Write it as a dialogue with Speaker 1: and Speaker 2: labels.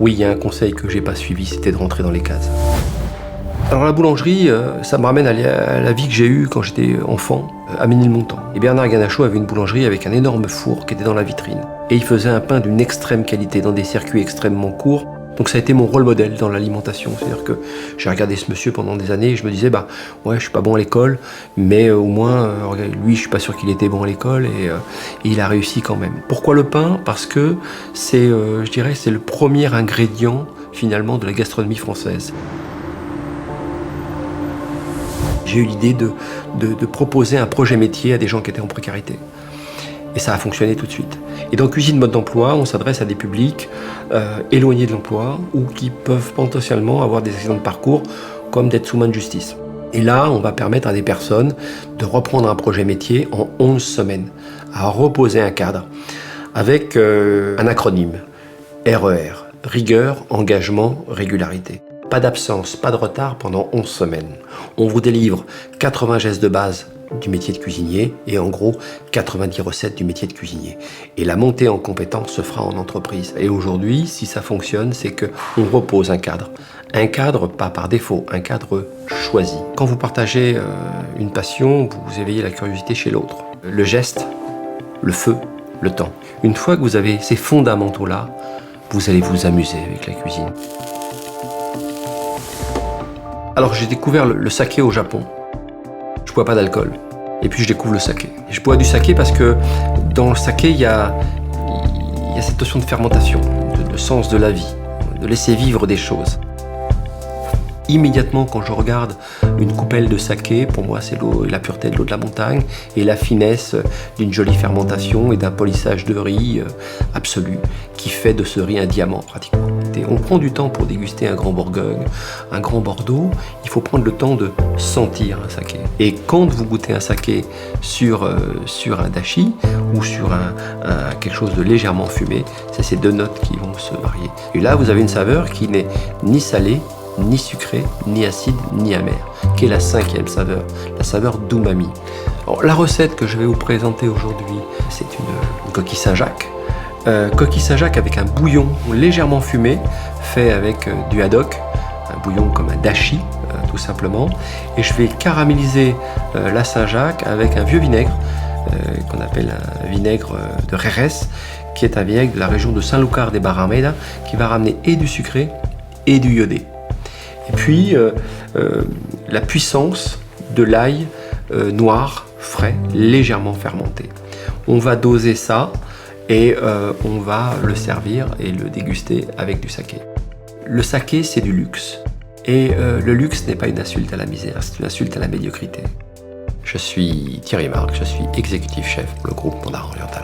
Speaker 1: Oui, il y a un conseil que j'ai pas suivi, c'était de rentrer dans les cases. Alors la boulangerie, ça me ramène à la vie que j'ai eue quand j'étais enfant, à Ménilmontant. Et Bernard Ganacheau avait une boulangerie avec un énorme four qui était dans la vitrine. Et il faisait un pain d'une extrême qualité, dans des circuits extrêmement courts. Donc ça a été mon rôle modèle dans l'alimentation. C'est-à-dire que j'ai regardé ce monsieur pendant des années et je me disais, ouais, je suis pas bon à l'école, mais au moins, lui, je suis pas sûr qu'il était bon à l'école et il a réussi quand même. Pourquoi le pain? Parce que c'est, je dirais, c'est le premier ingrédient finalement de la gastronomie française. J'ai eu l'idée de proposer un projet métier à des gens qui étaient en précarité. Et ça a fonctionné tout de suite. Et dans Cuisine Mode d'Emploi, on s'adresse à des publics éloignés de l'emploi ou qui peuvent potentiellement avoir des accidents de parcours comme d'être sous main de justice. Et là, on va permettre à des personnes de reprendre un projet métier en 11 semaines, à reposer un cadre avec un acronyme, RER, rigueur, engagement, régularité. Pas d'absence, pas de retard pendant 11 semaines. On vous délivre 80 gestes de base du métier de cuisinier et en gros 90 recettes du métier de cuisinier. Et la montée en compétences se fera en entreprise. Et aujourd'hui, si ça fonctionne, c'est qu'on repose un cadre. Un cadre pas par défaut, un cadre choisi. Quand vous partagez une passion, vous éveillez la curiosité chez l'autre. Le geste, le feu, le temps. Une fois que vous avez ces fondamentaux-là, vous allez vous amuser avec la cuisine. Alors j'ai découvert le saké au Japon. Je bois pas d'alcool. Et puis je découvre le saké. Et je bois du saké parce que dans le saké, il y a cette notion de fermentation, de sens de la vie, de laisser vivre des choses. Immédiatement, quand je regarde une coupelle de saké, pour moi, c'est la pureté de l'eau de la montagne et la finesse d'une jolie fermentation et d'un polissage de riz absolu qui fait de ce riz un diamant pratiquement. Et on prend du temps pour déguster un grand Bourgogne, un grand Bordeaux. Il faut prendre le temps de sentir un saké. Et quand vous goûtez un saké sur un dashi ou sur quelque chose de légèrement fumé, c'est ces deux notes qui vont se varier. Et là, vous avez une saveur qui n'est ni salée, ni sucré, ni acide, ni amer, qui est la 5e saveur, la saveur d'umami. Alors, la recette que je vais vous présenter aujourd'hui, c'est une coquille Saint-Jacques. Coquille Saint-Jacques avec un bouillon légèrement fumé, fait avec du haddock, un bouillon comme un dashi, tout simplement. Et je vais caraméliser la Saint-Jacques avec un vieux vinaigre, qu'on appelle un vinaigre de Jerez, qui est un vinaigre de la région de Saint-Lucar des Barrameda, qui va ramener et du sucré et du iodé. Et puis, la puissance de l'ail noir, frais, légèrement fermenté. On va doser ça et on va le servir et le déguster avec du saké. Le saké, c'est du luxe. Et le luxe n'est pas une insulte à la misère, c'est une insulte à la médiocrité. Je suis Thierry Marc, je suis exécutif chef pour le groupe Mondart Oriental.